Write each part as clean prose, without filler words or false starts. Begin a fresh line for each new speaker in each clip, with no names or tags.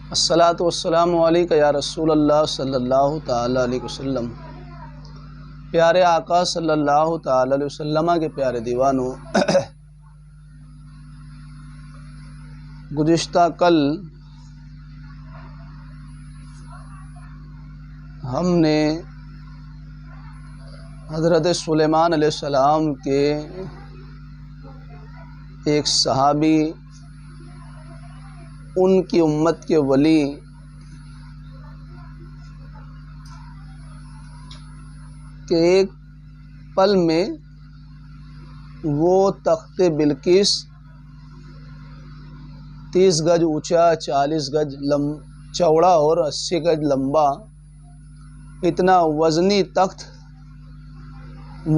الصلاۃ والسلام علیک یا رسول اللہ صلی اللہ تعالیٰ علیہ وسلم۔ پیارے آقا صلی اللہ تعالیٰ علیہ وسلم کے پیارے دیوانوں، گزشتہ کل ہم نے حضرت سلیمان علیہ السلام کے ایک صحابی، ان کی امت کے ولی کہ ایک پل میں وہ تخت بلقیس 30 گز اونچا، 40 گز چوڑا اور 80 گز لمبا، اتنا وزنی تخت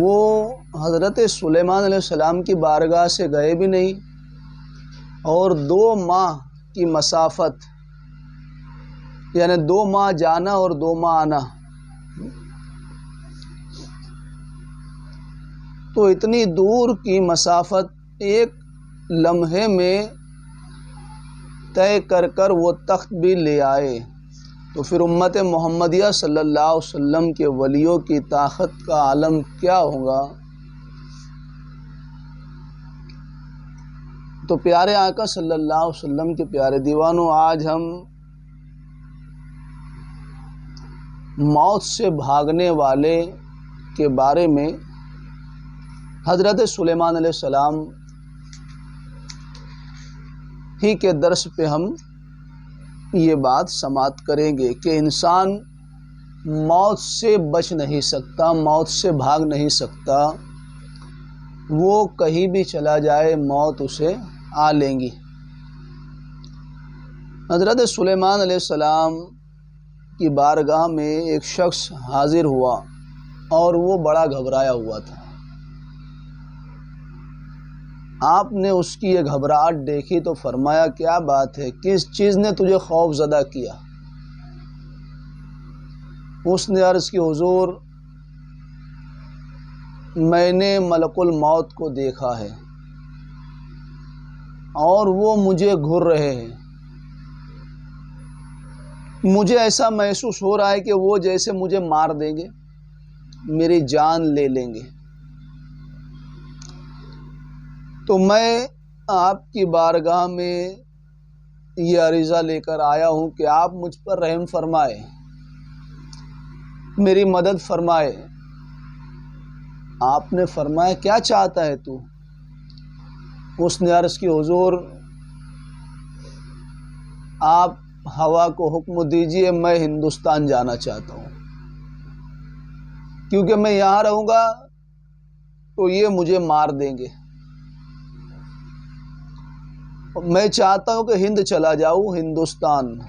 وہ حضرت سلیمان علیہ السلام کی بارگاہ سے گئے بھی نہیں، اور 2 ماہ کی مسافت، یعنی 2 ماہ جانا اور 2 ماہ آنا، تو اتنی دور کی مسافت ایک لمحے میں طے کر وہ تخت بھی لے آئے، تو پھر امت محمدیہ صلی اللہ علیہ وسلم کے ولیوں کی طاقت کا عالم کیا ہوگا۔ تو پیارے آقا صلی اللہ علیہ وسلم کے پیارے دیوانوں، آج ہم موت سے بھاگنے والے کے بارے میں حضرت سلیمان علیہ السلام ہی کے درس پہ ہم یہ بات سماعت کریں گے کہ انسان موت سے بچ نہیں سکتا، موت سے بھاگ نہیں سکتا، وہ کہیں بھی چلا جائے موت اسے آ لیں گی۔ حضرت سلیمان علیہ السلام کی بارگاہ میں ایک شخص حاضر ہوا اور وہ بڑا گھبرایا ہوا تھا۔ آپ نے اس کی یہ گھبراہٹ دیکھی تو فرمایا، کیا بات ہے، کس چیز نے تجھے خوف زدہ کیا؟ اس نے عرض کی، حضور میں نے ملک الموت کو دیکھا ہے اور وہ مجھے گھور رہے ہیں، مجھے ایسا محسوس ہو رہا ہے کہ وہ جیسے مجھے مار دیں گے، میری جان لے لیں گے، تو میں آپ کی بارگاہ میں یہ عریضہ لے کر آیا ہوں کہ آپ مجھ پر رحم فرمائے، میری مدد فرمائے۔ آپ نے فرمایا، کیا چاہتا ہے تو؟ اس نے عرض کی، حضور آپ ہوا کو حکم دیجئے، میں ہندوستان جانا چاہتا ہوں، کیونکہ میں یہاں رہوں گا تو یہ مجھے مار دیں گے، میں چاہتا ہوں کہ ہند چلا جاؤں، ہندوستان۔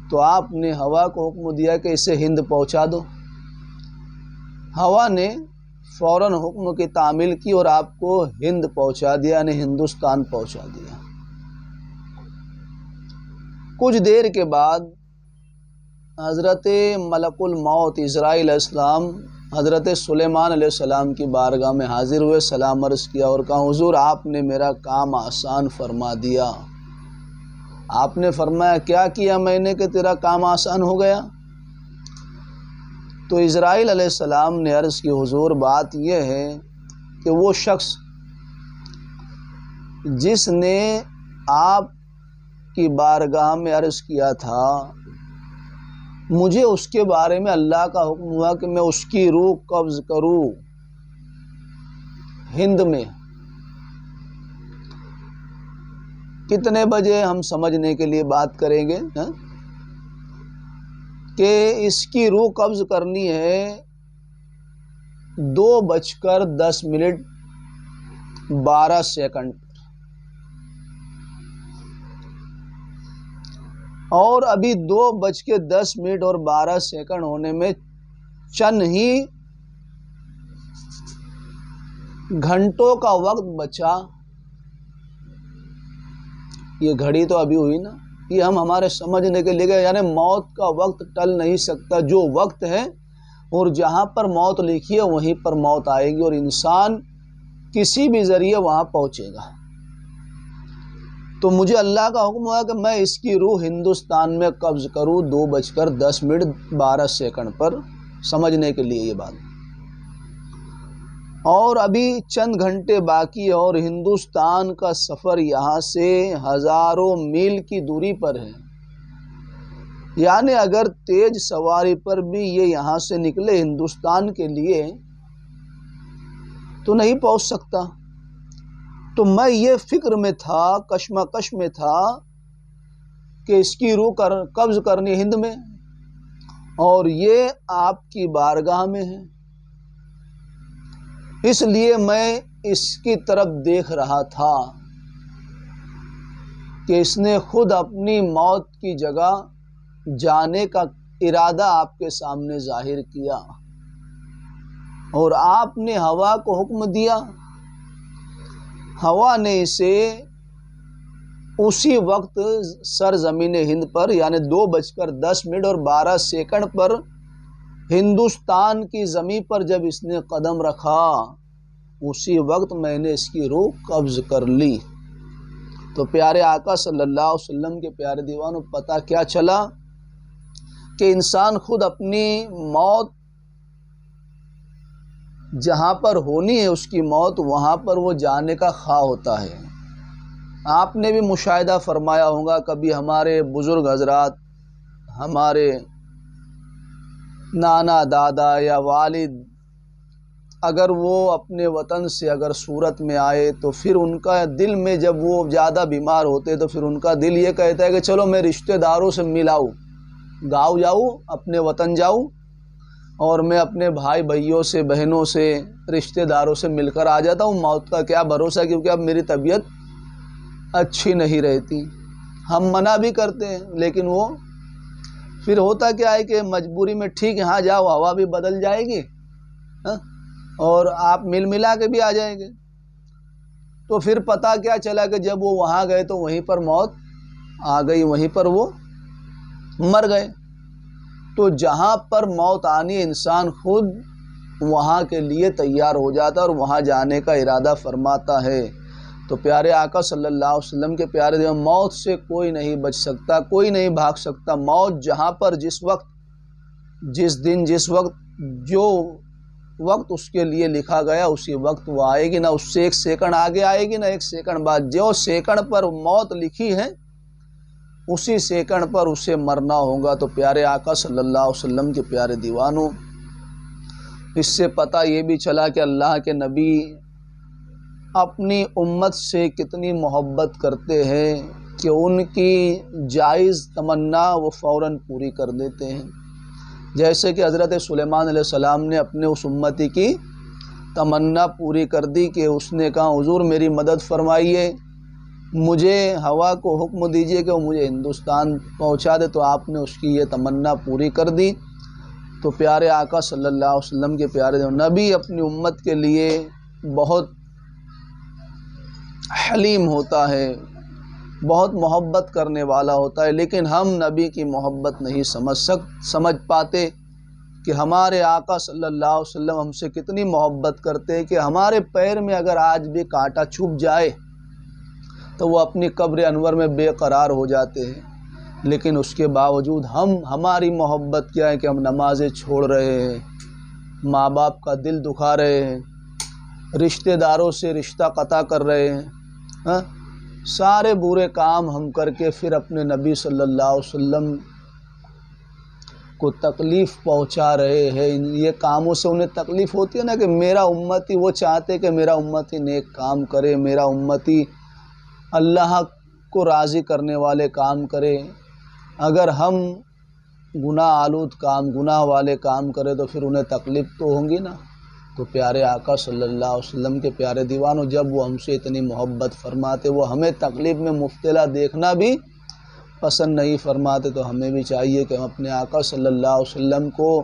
تو آپ نے ہوا کو حکم دیا کہ اسے ہند پہنچا دو۔ ہوا نے فوراً حکم کی تعمیل کی اور آپ کو ہند پہنچا دیا، یعنی ہندوستان پہنچا دیا۔ کچھ دیر کے بعد حضرت ملک الموت عزرائیل علیہ السلام حضرت سلیمان علیہ السلام کی بارگاہ میں حاضر ہوئے، سلام عرض کیا اور کہا، حضور آپ نے میرا کام آسان فرما دیا۔ آپ نے فرمایا، کیا کیا میں نے کہ تیرا کام آسان ہو گیا؟ تو عزرائیل علیہ السلام نے عرض کی، حضور بات یہ ہے کہ وہ شخص جس نے آپ کی بارگاہ میں عرض کیا تھا، مجھے اس کے بارے میں اللہ کا حکم ہوا کہ میں اس کی روح قبض کروں ہند میں۔ کتنے بجے ہم سمجھنے کے لیے بات کریں گے کہ اس کی روح قبض کرنی ہے 2:10 اور ابھی 2:10 ہونے میں چند ہی گھنٹوں کا وقت بچا۔ یہ گھڑی تو ابھی ہوئی نا، یہ ہم ہمارے سمجھنے کے لیے، یعنی موت کا وقت ٹل نہیں سکتا، جو وقت ہے اور جہاں پر موت لکھی ہے وہیں پر موت آئے گی، اور انسان کسی بھی ذریعے وہاں پہنچے گا۔ تو مجھے اللہ کا حکم ہوا کہ میں اس کی روح ہندوستان میں قبض کروں 2:10 پر، سمجھنے کے لیے یہ بات۔ اور ابھی چند گھنٹے باقی ہے اور ہندوستان کا سفر یہاں سے ہزاروں میل کی دوری پر ہے، یعنی اگر تیز سواری پر بھی یہ یہاں سے نکلے ہندوستان کے لیے تو نہیں پہنچ سکتا۔ تو میں یہ فکر میں تھا، کشمکش میں تھا کہ اس کی روح قبض کرنی ہند میں، اور یہ آپ کی بارگاہ میں ہے، اس لیے میں اس کی طرف دیکھ رہا تھا کہ اس نے خود اپنی موت کی جگہ جانے کا ارادہ آپ کے سامنے ظاہر کیا، اور آپ نے ہوا کو حکم دیا، ہوا نے اسے اسی وقت سرزمین ہند پر یعنی 2:10 پر ہندوستان کی زمین پر جب اس نے قدم رکھا، اسی وقت میں نے اس کی روح قبض کر لی۔ تو پیارے آقا صلی اللہ علیہ وسلم کے پیارے دیوانوں، پتہ کیا چلا کہ انسان خود اپنی موت جہاں پر ہونی ہے، اس کی موت وہاں پر وہ جانے کا خواہ ہوتا ہے۔ آپ نے بھی مشاہدہ فرمایا ہوگا، کبھی ہمارے بزرگ حضرات، ہمارے نانا دادا یا والد، اگر وہ اپنے وطن سے اگر صورت میں آئے تو پھر ان کا دل میں، جب وہ زیادہ بیمار ہوتے تو پھر ان کا دل یہ کہتا ہے کہ چلو میں رشتہ داروں سے ملاؤ، گاؤں جاؤں، اپنے وطن جاؤں، اور میں اپنے بھائی بھائیوں سے، بہنوں سے، رشتہ داروں سے مل کر آ جاتا ہوں۔ موت کا کیا بھروسہ، کیونکہ اب میری طبیعت اچھی نہیں رہتی۔ ہم منع بھی کرتے ہیں، لیکن وہ پھر ہوتا کیا ہے کہ مجبوری میں ٹھیک ہے، ہاں جاؤ، ہوا بھی بدل جائے گی اور آپ مل ملا کے بھی آ جائیں گے۔ تو پھر پتہ کیا چلا کہ جب وہ وہاں گئے تو وہیں پر موت آ گئی، وہیں پر وہ مر گئے۔ تو جہاں پر موت آنی ہے، انسان خود وہاں کے لیے تیار ہو جاتا ہے اور وہاں جانے کا ارادہ فرماتا ہے۔ تو پیارے آقا صلی اللہ علیہ وسلم کے پیارے دیو، موت سے کوئی نہیں بچ سکتا، کوئی نہیں بھاگ سکتا۔ موت جہاں پر جس وقت، جس دن، جس وقت، جو وقت اس کے لیے لکھا گیا اسی وقت وہ آئے گی، نہ اس سے 1 سیکنڈ آگے آئے گی، نہ 1 سیکنڈ بعد۔ جو سیکنڈ پر موت لکھی ہے اسی سیکنڈ پر اسے مرنا ہوگا۔ تو پیارے آقا صلی اللہ علیہ وسلم کے پیارے دیوانوں، اس سے پتہ یہ بھی چلا کہ اللہ کے نبی اپنی امت سے کتنی محبت کرتے ہیں کہ ان کی جائز تمنا وہ فوراً پوری کر دیتے ہیں۔ جیسے کہ حضرت سلیمان علیہ السلام نے اپنے اس امتی کی تمنا پوری کر دی کہ اس نے کہا حضور میری مدد فرمائیے، مجھے ہوا کو حکم دیجئے کہ وہ مجھے ہندوستان پہنچا دے، تو آپ نے اس کی یہ تمنا پوری کر دی۔ تو پیارے آقا صلی اللہ علیہ وسلم کے پیارے نبی اپنی امت کے لیے بہت حلیم ہوتا ہے، بہت محبت کرنے والا ہوتا ہے، لیکن ہم نبی کی محبت نہیں سمجھ پاتے کہ ہمارے آقا صلی اللہ علیہ وسلم ہم سے کتنی محبت کرتے ہیں کہ ہمارے پیر میں اگر آج بھی کانٹا چھپ جائے تو وہ اپنی قبر انور میں بے قرار ہو جاتے ہیں، لیکن اس کے باوجود ہماری محبت کیا ہے کہ ہم نمازیں چھوڑ رہے ہیں، ماں باپ کا دل دکھا رہے ہیں، رشتہ داروں سے رشتہ قطع کر رہے ہیں، سارے برے کام ہم کر کے پھر اپنے نبی صلی اللہ علیہ وسلم کو تکلیف پہنچا رہے ہیں۔ یہ کاموں سے انہیں تکلیف ہوتی ہے نا کہ میرا امتی، وہ چاہتے کہ میرا امتی نیک کام کرے، میرا امتی اللہ کو راضی کرنے والے کام کرے۔ اگر ہم گناہ آلود کام، گناہ والے کام کرے تو پھر انہیں تکلیف تو ہوں گی نا۔ تو پیارے آقا صلی اللہ علیہ وسلم کے پیارے دیوانوں، جب وہ ہم سے اتنی محبت فرماتے، وہ ہمیں تکلیف میں مبتلا دیکھنا بھی پسند نہیں فرماتے، تو ہمیں بھی چاہیے کہ ہم اپنے آقا صلی اللہ علیہ وسلم کو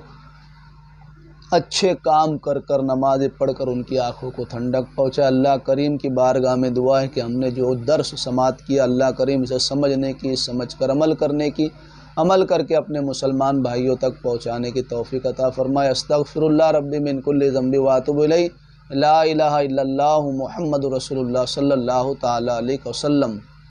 اچھے کام کر کر، نمازیں پڑھ کر ان کی آنکھوں کو ٹھنڈک پہنچائے۔ اللہ کریم کی بارگاہ میں دعا ہے کہ ہم نے جو درس سماعت کیا، اللہ کریم اسے سمجھنے کی، سمجھ کر عمل کرنے کی، عمل کر کے اپنے مسلمان بھائیوں تک پہنچانے کی توفیق عطا فرمائے۔ استغفر اللہ ربی من کل ذنب واتوب الیہ، لا الہ الا اللہ محمد رسول اللہ صلی اللہ تعالی علیہ وسلم۔